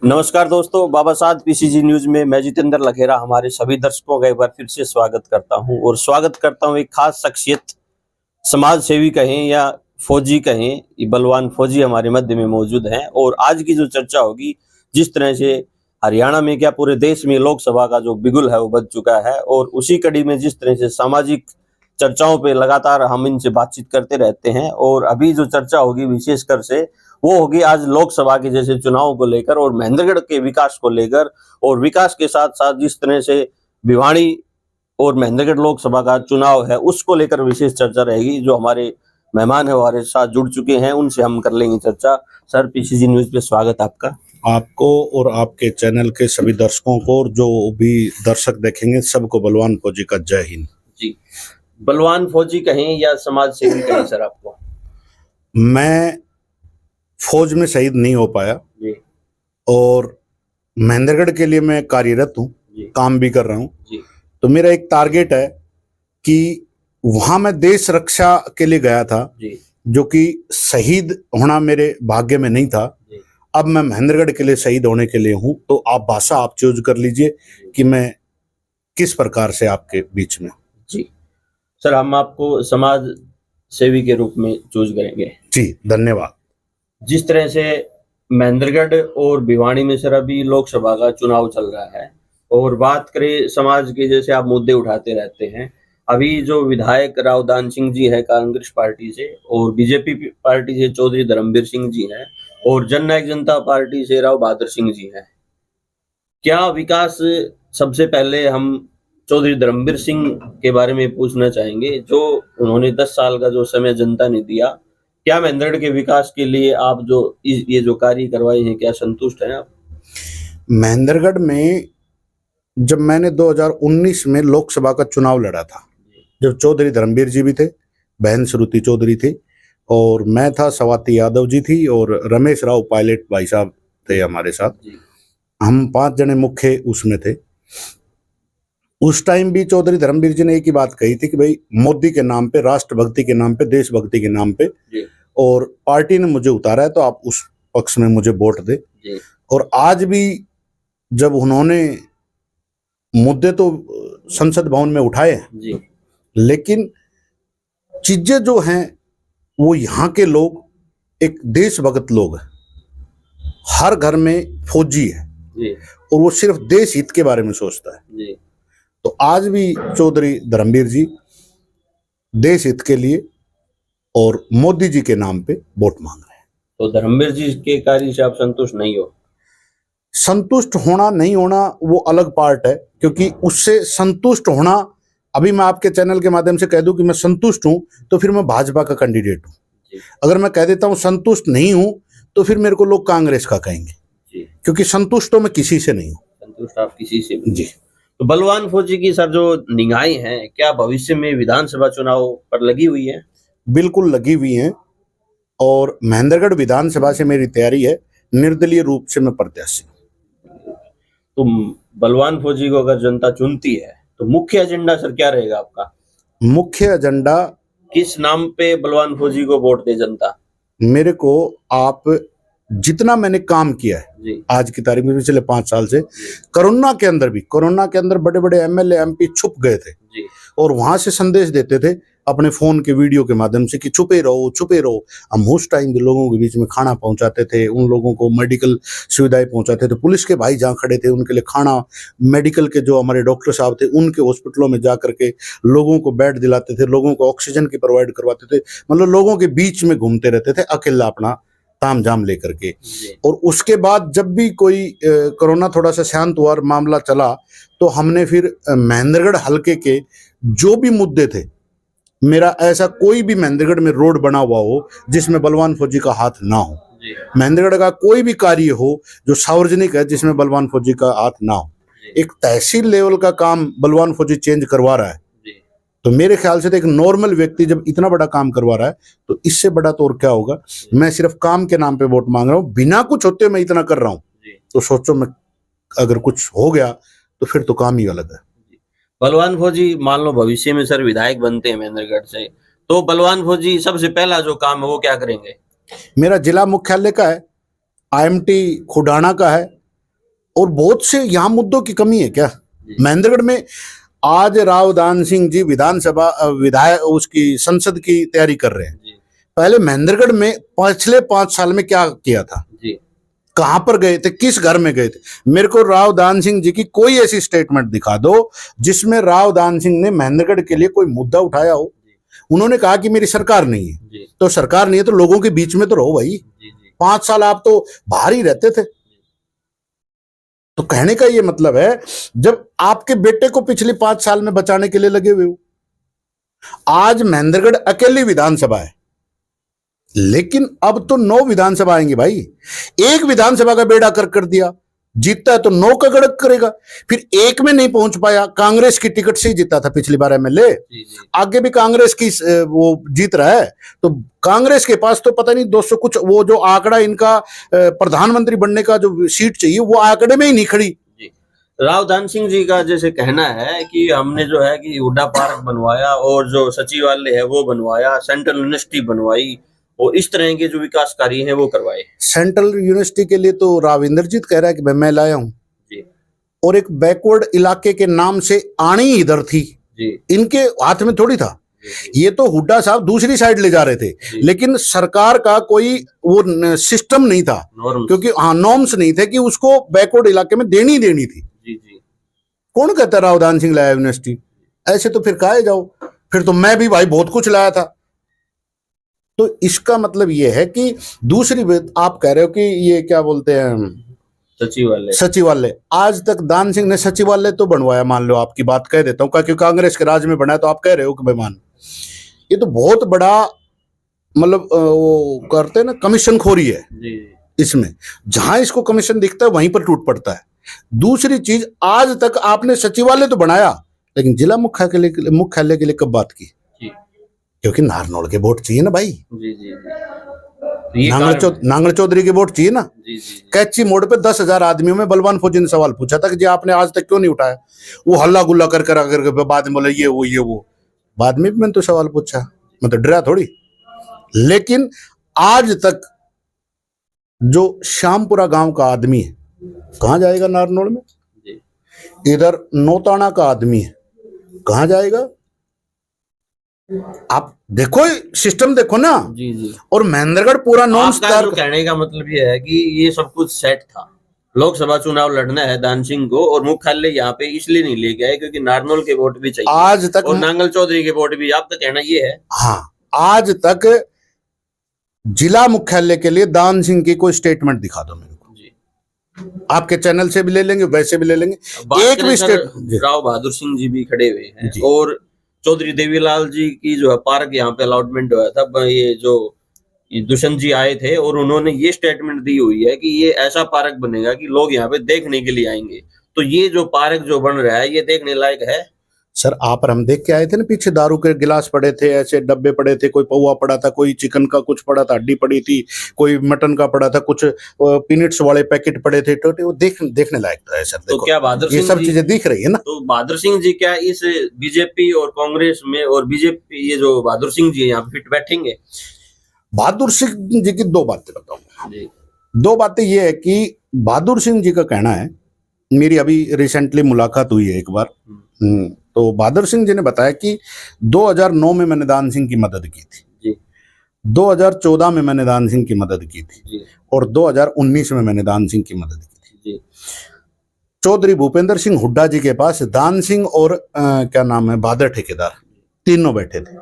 नमस्कार दोस्तों, बाबा साहब पीसीजी न्यूज में मैं जितेंद्र लखेरा हमारे सभी दर्शकों का एक बार फिर से स्वागत करता हूं और स्वागत करता हूं एक खास शख्सियत, समाज सेवी कहें या फौजी कहें, ये बलवान फौजी हमारे मध्य में मौजूद हैं। और आज की जो चर्चा होगी, जिस तरह से हरियाणा में क्या पूरे देश में लोकसभा का जो बिगुल है वो बज चुका है और उसी कड़ी में जिस तरह से सामाजिक चर्चाओं पे लगातार हम इनसे बातचीत करते रहते हैं। और अभी जो चर्चा होगी विशेषकर से वो होगी आज लोकसभा के जैसे चुनाव को लेकर और महेंद्रगढ़ के विकास को लेकर, और विकास के साथ साथ जिस तरह से भिवानी और महेंद्रगढ़ लोकसभा का चुनाव है उसको लेकर विशेष चर्चा रहेगी। जो हमारे मेहमान है हमारे साथ जुड़ चुके हैं, उनसे हम कर लेंगे चर्चा। सर, पीसीजी न्यूज पे स्वागत आपका। आपको और आपके चैनल के सभी दर्शकों को और जो भी दर्शक देखेंगे सबको बलवान फौजी का जय हिंद जी। बलवान फौजी कहें या समाज सेवी कहें सर आपको? मैं फौज में शहीद नहीं हो पाया जी और महेंद्रगढ़ के लिए मैं कार्यरत हूँ, काम भी कर रहा हूँ। तो मेरा एक टारगेट है कि वहां मैं देश रक्षा के लिए गया था जी। जो कि शहीद होना मेरे भाग्य में नहीं था। अब मैं महेंद्रगढ़ के लिए शहीद होने के लिए हूँ। तो आप भाषा आप चूज कर लीजिए कि मैं किस प्रकार से आपके बीच में। जी सर, हम आपको समाज सेवी के रूप में चूज करेंगे। जी धन्यवाद। जिस तरह से महेंद्रगढ़ और भिवानी में सर अभी लोकसभा का चुनाव चल रहा है और बात करें समाज के, जैसे आप मुद्दे उठाते रहते हैं, अभी जो विधायक राव दान सिंह जी है कांग्रेस पार्टी से और बीजेपी पार्टी से चौधरी धर्मवीर सिंह जी हैं और जननायक जनता पार्टी से राव बहादुर सिंह जी हैं। क्या विकास, सबसे पहले हम चौधरी धर्मवीर सिंह के बारे में पूछना चाहेंगे, जो उन्होंने 10 साल का जो समय जनता ने दिया, क्या महेंद्रगढ़ के विकास के लिए आप जो ये जो कार्य करवाए हैं क्या संतुष्ट हैं आप? महेंद्रगढ़ में जब मैंने 2019 में लोकसभा का चुनाव लड़ा था, जब चौधरी धर्मवीर जी भी थे, बहन श्रुति चौधरी थी और मैं था, स्वाति यादव जी थी और रमेश राव पायलट भाई साहब थे हमारे साथ। हम 5 जने मुख्य उसमें थे। उस टाइम भी चौधरी धर्मवीर जी ने एक ही बात कही थी कि भाई मोदी के नाम पे, राष्ट्रभक्ति के नाम पे, देशभक्ति के नाम पे और पार्टी ने मुझे उतारा है तो आप उस पक्ष में मुझे वोट दे। और आज भी जब उन्होंने मुद्दे तो संसद भवन में उठाए हैं, लेकिन चीजें जो हैं वो यहाँ के लोग एक देशभक्त लोग हैं। हर घर में फौजी है और वो सिर्फ देश हित के बारे में सोचता है। तो आज भी चौधरी धर्मवीर जी देश हित के लिए और मोदी जी के नाम पे वोट मांग रहे हैं। तो धर्मवीर जी के कार्य से आप संतुष्ट नहीं हो? संतुष्ट होना नहीं होना वो अलग पार्ट है, क्योंकि उससे संतुष्ट होना, अभी मैं आपके चैनल के माध्यम से कह दूं कि मैं संतुष्ट हूं तो फिर मैं भाजपा का कैंडिडेट हूं। अगर मैं कह देता हूं संतुष्ट नहीं हूं तो फिर मेरे को लोग कांग्रेस का कहेंगे, क्योंकि संतुष्ट तो मैं किसी से नहीं हूं। संतुष्ट आप किसी से जी। तो बलवान फौजी की सर जो निगाहें हैं, क्या भविष्य में विधानसभा चुनाव पर लगी हुई है? बिल्कुल लगी हुई हैं और महेंद्रगढ़ विधानसभा से मेरी तैयारी है, निर्दलीय रूप से मैं प्रत्याशी। तो बलवान फौजी को अगर जनता चुनती है तो मुख्य एजेंडा सर क्या रहेगा आपका? मुख्य एजेंडा, किस नाम पे बलवान फौजी को वोट दे जनता? मेरे को आप जितना मैंने काम किया है आज की तारीख में, पिछले 5 साल से, कोरोना के अंदर बड़े बड़े एमएलए एमपी छुप गए थे और वहां से संदेश देते थे अपने फोन के वीडियो के माध्यम से कि छुपे रहो। हम उस टाइम के लोगों के बीच में खाना पहुंचाते थे, उन लोगों को मेडिकल सुविधाएं पहुंचाते थे। पुलिस के भाई जहाँ खड़े थे उनके लिए खाना, मेडिकल के जो हमारे डॉक्टर साहब थे उनके हॉस्पिटलों में जा करके लोगों को बेड दिलाते थे, लोगों को ऑक्सीजन की प्रोवाइड करवाते थे। मतलब लोगों के बीच में घूमते रहते थे अकेला अपना ताम झाम लेकर के। और उसके बाद जब भी कोई कोरोना थोड़ा सा शांत हुआ और मामला चला, तो हमने फिर महेंद्रगढ़ हल्के के जो भी मुद्दे थे, मेरा ऐसा कोई भी महेंद्रगढ़ में रोड बना हुआ हो जिसमें बलवान फौजी का हाथ ना हो, महेंद्रगढ़ का कोई भी कार्य हो जो सार्वजनिक है जिसमें बलवान फौजी का हाथ ना हो, एक तहसील लेवल का काम बलवान फौजी चेंज करवा रहा है, तो मेरे ख्याल से तो एक नॉर्मल व्यक्ति जब इतना बड़ा काम करवा रहा है तो इससे बड़ा तो और क्या होगा। मैं सिर्फ काम के नाम पे वोट मांग रहा हूँ, बिना कुछ होते मैं इतना कर रहा हूँ, तो सोचो मैं अगर कुछ हो गया तो फिर तो काम ही अलग है। बलवान फौजी मान लो भविष्य में सर विधायक बनते हैं महेंद्रगढ़ से, तो बलवान फौजी सबसे पहला जो काम है वो क्या करेंगे? मेरा जिला मुख्यालय का है, IMT खुडाना का है और बहुत से यहाँ मुद्दों की कमी है क्या? महेंद्रगढ़ में आज राव दान सिंह जी विधानसभा विधायक उसकी संसद की तैयारी कर रहे हैं। पहले महेंद्रगढ़ में पिछले 5 साल में क्या किया था, कहां पर गए थे, किस घर में गए थे? मेरे को राव दान सिंह जी की कोई ऐसी स्टेटमेंट दिखा दो जिसमें राव दान सिंह ने महेंद्रगढ़ के लिए कोई मुद्दा उठाया हो। उन्होंने कहा कि मेरी सरकार नहीं है, तो सरकार नहीं है तो लोगों के बीच में तो रहो भाई। 5 साल आप तो बाहर ही रहते थे। तो कहने का ये मतलब है, जब आपके बेटे को पिछले 5 साल में बचाने के लिए लगे हुए हो। आज महेंद्रगढ़ अकेली विधानसभा है, लेकिन अब तो 9 विधानसभा आएंगे भाई। एक विधानसभा का बेड़ा कर दिया, जीतता है तो 9 का गड़क करेगा। फिर एक में नहीं पहुंच पाया, कांग्रेस की टिकट से ही जीता था पिछली बार एमएलए, आगे भी कांग्रेस की वो जीत रहा है। तो कांग्रेस के पास तो पता नहीं 200 कुछ, वो जो आंकड़ा इनका प्रधानमंत्री बनने का जो सीट चाहिए वो आंकड़े में ही नहीं खड़ी। राव दान सिंह जी का जैसे कहना है कि हमने जो है कि हुड्डा पार्क बनवाया और जो सचिवालय है वो बनवाया, सेंट्रल यूनिवर्सिटी बनवाई और इस तरह के जो विकास कार्य हैं वो करवाए। सेंट्रल यूनिवर्सिटी के लिए तो राव इंद्रजीत कह रहा है कि मैं लाया हूं, और एक बैकवर्ड इलाके के नाम से आनी इधर थी, इनके हाथ में थोड़ी था। ये तो हुड्डा साहब दूसरी साइड ले जा रहे थे, लेकिन सरकार का कोई वो सिस्टम नहीं था, क्योंकि नॉर्म्स नहीं थे कि उसको बैकवर्ड इलाके में देनी थी। कौन कहता राव दान सिंह लाया यूनिवर्सिटी? ऐसे तो फिर कहे जाओ, फिर तो मैं भी भाई बहुत कुछ लाया था। तो इसका मतलब ये है कि दूसरी बात आप कह रहे हो कि ये क्या बोलते हैं सचिवालय। आज तक दान सिंह ने सचिवालय तो बनवाया, मान लो आपकी बात कह देता हूँ, क्योंकि कांग्रेस के राज में बना है तो आप कह रहे हो कि बेमान। ये तो बहुत बड़ा मतलब वो करते हैं ना, कमीशन खोरी है इसमें। जहां इसको कमीशन दिखता है वहीं पर टूट पड़ता है। दूसरी चीज, आज तक आपने सचिवालय तो बनाया, लेकिन जिला मुख्यालय के लिए कब बात की? क्योंकि नारनौल के वोट चाहिए ना भाई। नांगल चौधरी के वोट चाहिए ना। कैची मोड़ पे 10,000 आदमियों में बलवान फौजी ने सवाल पूछा था कि जी आपने आज तक क्यों नहीं उठाया? वो हल्ला गुल्ला कर बाद में बोले ये वो। बाद में भी मैंने तो सवाल पूछा, मैं तो डरा थोड़ी। लेकिन आज तक जो श्यामपुरा गांव का आदमी है कहां जाएगा नारनौल में? इधर नौताना का आदमी है कहां जाएगा? आप देखो, सिस्टम देखो ना। और महेंद्रगढ़ पूरा नॉन स्टार। कहने का मतलब ये है कि ये सब कुछ सेट था। लोकसभा चुनाव लड़ना है दान सिंह को, और मुख्यालय यहाँ पे इसलिए नहीं ले गए क्योंकि नारनौल के वोट भी चाहिए आज तक, और नांगल चौधरी के वोट भी। आपका कहना ये है? हाँ, आज तक जिला मुख्यालय के लिए दान सिंह की कोई स्टेटमेंट दिखा दो मेरे को। आपके चैनल से भी ले लेंगे, वैसे भी ले लेंगे। एक भी स्टेटमेंट। राव बहादुर सिंह जी भी खड़े हुए हैं, और चौधरी देवीलाल जी की जो है पार्क यहाँ पे अलॉटमेंट हुआ था। ये जो दुष्यंत जी आए थे और उन्होंने ये स्टेटमेंट दी हुई है कि ये ऐसा पार्क बनेगा कि लोग यहाँ पे देखने के लिए आएंगे। तो ये जो पार्क जो बन रहा है ये देखने लायक है। सर आप और हम देख के आए थे ना, पीछे दारू के गिलास पड़े थे, ऐसे डब्बे पड़े थे, कोई पौवा पड़ा था, कोई चिकन का कुछ पड़ा था, हड्डी पड़ी थी, कोई मटन का पड़ा था, कुछ पीनट्स वाले पैकेट पड़े थे, टोटे वो देखने लायक तो है सर। तो क्या बहादुर ये सब चीजें दिख रही है ना? तो बहादुर सिंह जी क्या इस बीजेपी और कांग्रेस में, और बीजेपी ये जो बहादुर सिंह जी यहाँ फिट बैठेंगे? बहादुर सिंह जी की 2 बातें बताऊंगा। 2 बातें ये है कि बहादुर सिंह जी का कहना है, मेरी अभी रिसेंटली मुलाकात हुई है एक बार, तो बहादुर सिंह जी ने बताया कि 2009 में मैंने दान सिंह की मदद की थी, 2014 में मैंने दान सिंह की मदद की थी, और 2019 में मैंने दान सिंह की मदद की थी। चौधरी भूपेंद्र सिंह हुड्डा जी के पास दान सिंह और क्या नाम है बहादुर ठेकेदार तीनों बैठे थे।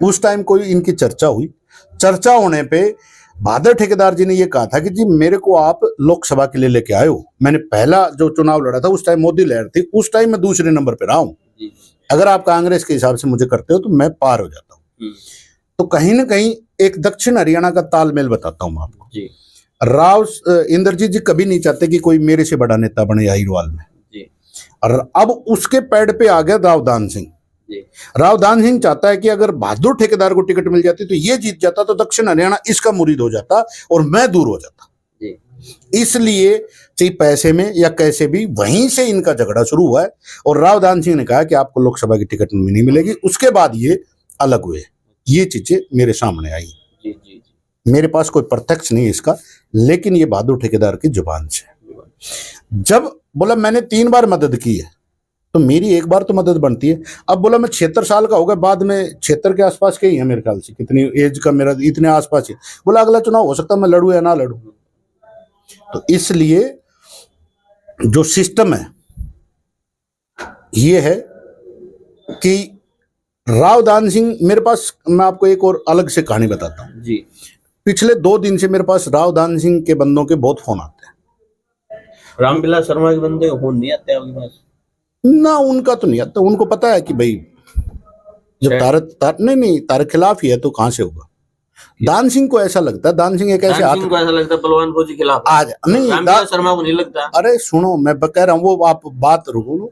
उस टाइम कोई इनकी चर्चा हुई, चर्चा होने पे बहादुर ठेकेदार जी ने ये कहा था कि जी मेरे को आप लोकसभा के लिए लेके आए हो। मैंने पहला जो चुनाव लड़ा था उस टाइम मोदी लहर थी, उस टाइम मैं दूसरे नंबर पे रहा हूं। अगर आप कांग्रेस के हिसाब से मुझे करते हो तो मैं पार हो जाता हूँ। तो कहीं ना कहीं एक दक्षिण हरियाणा का तालमेल बताता हूँ मैं आपको। राव इंद्रजीत जी कभी नहीं चाहते कि कोई मेरे से बड़ा नेता बने अहिरवाल में, और अब उसके पैड पे आ गया राव दान सिंह। राव दान सिंह चाहता है कि अगर बहादुर ठेकेदार को टिकट मिल जाती तो ये जीत जाता, तो दक्षिण हरियाणा इसका मुरीद हो जाता और मैं दूर हो जाता। इसलिए चाहे पैसे में या कैसे भी, वहीं से इनका झगड़ा शुरू हुआ है। और राव दान सिंह ने कहा कि आपको लोकसभा की टिकट नहीं मिलेगी। उसके बाद ये अलग हुए। ये चीजें मेरे सामने आई। मेरे पास कोई प्रत्यक्ष नहीं है इसका, लेकिन ये बहादुर ठेकेदार की जुबान से। जब बोला मैंने 3 बार मदद की है तो मेरी एक बार तो मदद बनती है। अब बोला मैं 76 साल का हो गया, बाद में 76 के आसपास के ही है मेरे ख्याल से, कितनी एज का मेरा इतने आसपास ही। बोला अगला चुनाव हो सकता है मैं लड़ूं या ना लड़ूं। तो इसलिए जो सिस्टम है ये है कि राव दान सिंह मेरे पास, मैं आपको एक और अलग से कहानी बताता हूँ जी। पिछले 2 दिन से मेरे पास राव दान सिंह के बंदों के बहुत फोन आते हैं। रामविलास शर्मा के बंदे को फोन नहीं आते आपके पास? ना उनका तो नहीं आता, उनको पता है कि भाई जब तारे खिलाफ ही है तो कहां से होगा। दान सिंह को ऐसा लगता है, दान सिंह एक ऐसे दान सिंह को ऐसा लगता है बलवान फौजी के खिलाफ आज नहीं, रामविलास शर्मा को नहीं लगता। अरे सुनो मैं कह रहा हूँ, वो आप बात रुको।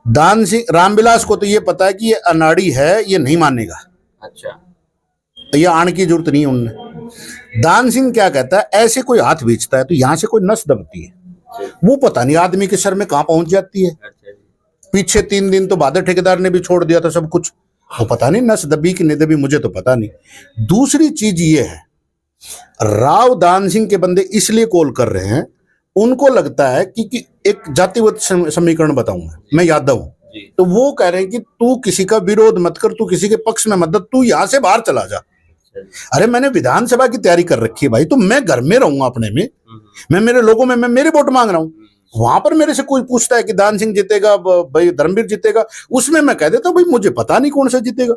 दान सिंह, रामविलास को तो ये पता है कि ये अनाड़ी है, ये नहीं मानेगा। अच्छा, ये आने की जरूरत नहीं है उनने। दान सिंह क्या कहता है, ऐसे कोई हाथ बेचता है तो यहाँ से कोई नस दबती है, वो पता नहीं आदमी के सर में कहाँ पहुंच जाती है। पीछे 3 दिन तो बादल ठेकेदार ने भी छोड़ दिया था सब कुछ, वो पता नहीं नस दबी कि नहीं दबी, मुझे तो पता नहीं। दूसरी चीज ये है, राव दान सिंह के बंदे इसलिए कॉल कर रहे हैं, उनको लगता है कि एक जातिगत समीकरण बताऊंगा, मैं यादव हूं, तो वो कह रहे हैं कि तू किसी का विरोध मत कर, तू किसी के पक्ष में मत, तू यहां से बाहर चला जा। अरे मैंने विधानसभा की तैयारी कर रखी है भाई, तो मैं घर में रहूंगा अपने में, मैं मेरे लोगों में, मैं मेरे वोट मांग रहा हूं। वहां पर मेरे से कोई पूछता है कि दान सिंह जीतेगा, भाई धर्मवीर जीतेगा, उसमें मैं कह देता हूं भाई मुझे पता नहीं कौन सा जीतेगा,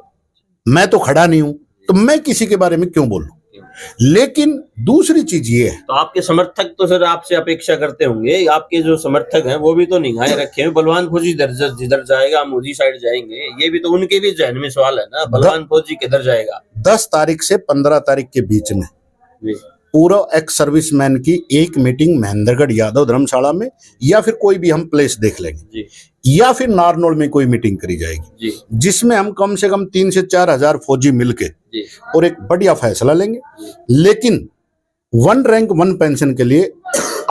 मैं तो खड़ा नहीं हूं, तो मैं किसी के बारे में क्यों बोलूं। लेकिन दूसरी चीज ये है, तो आपके समर्थक तो सर आपसे अपेक्षा करते होंगे, आपके जो समर्थक हैं वो भी तो निगाहें रखे हैं, बलवान फौजी जिधर जाएगा हम उसी साइड जाएंगे, ये भी तो उनके भी जहन में सवाल है ना, बलवान फौजी किधर जाएगा। 10 तारीख से 15 तारीख के बीच में पूरा एक्स सर्विसमैन की एक मीटिंग महेंद्रगढ़ यादव धर्मशाला में, या फिर कोई भी हम प्लेस देख लेंगे, या फिर नारनौल में कोई मीटिंग करी जाएगी, जिसमें हम कम से कम 3 से 4 हजार फौजी मिलके और एक बढ़िया फैसला लेंगे। लेकिन 1 रैंक 1 पेंशन के लिए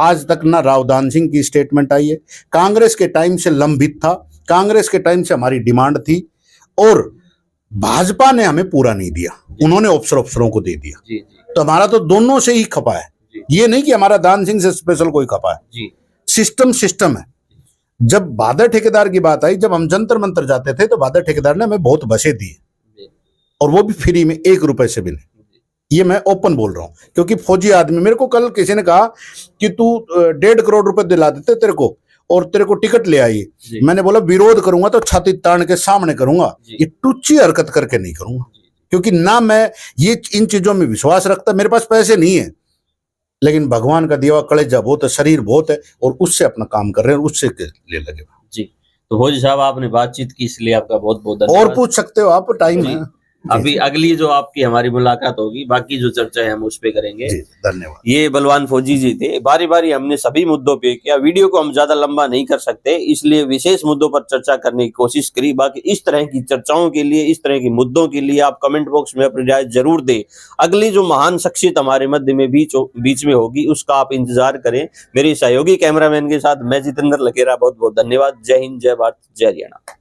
आज तक ना राव दान सिंह की स्टेटमेंट आई है, कांग्रेस के टाइम से लंबित था, कांग्रेस के टाइम से हमारी डिमांड थी, और भाजपा ने हमें पूरा नहीं दिया, उन्होंने अफसरों को दे दिया। तो हमारा तो दोनों से ही खपा है, ये नहीं कि हमारा दान सिंह से स्पेशल कोई खपा है। सिस्टम है। जब बादल ठेकेदार की बात आई, जब हम जंतर मंतर जाते थे तो बादल ठेकेदार ने हमें बहुत बसें दी, और वो भी फ्री में, 1 रुपए से भी नहीं। ये मैं ओपन बोल रहा हूं, क्योंकि फौजी आदमी, मेरे को कल किसी ने कहा कि तू 1.5 करोड़ रुपए दिला देते तेरे को और तेरे को टिकट ले आई, मैंने बोला विरोध करूंगा तो छाती तान के सामने करूंगा, ये टुच्ची हरकत करके नहीं करूंगा, क्योंकि ना मैं ये इन चीजों में विश्वास रखता। मेरे पास पैसे नहीं है, लेकिन भगवान का दिया कलेजा बहुत है, शरीर बहुत है, और उससे अपना काम कर रहे हैं, उससे ले लगे जी। तो फौजी साहब आपने बातचीत की, इसलिए आपका बहुत बहुत धन्यवाद। और पूछ सकते हो आप, टाइम है। अभी अगली जो आपकी हमारी मुलाकात होगी, बाकी जो चर्चा है हम उस पे करेंगे। धन्यवाद। ये बलवान फौजी जी थे, बारी बारी हमने सभी मुद्दों पे किया, वीडियो को हम ज्यादा लंबा नहीं कर सकते, इसलिए विशेष मुद्दों पर चर्चा करने की कोशिश करी। बाकी इस तरह की चर्चाओं के लिए, इस तरह के मुद्दों के लिए आप कमेंट बॉक्स में अपनी राय जरूर दें। अगली जो महान शख्सियत हमारे मध्य में बीच में होगी, उसका आप इंतजार करें। मेरे सहयोगी कैमरामैन के साथ मैं जितेंद्र लखेरा, बहुत बहुत धन्यवाद। जय हिंद, जय भारत, जय हरियाणा।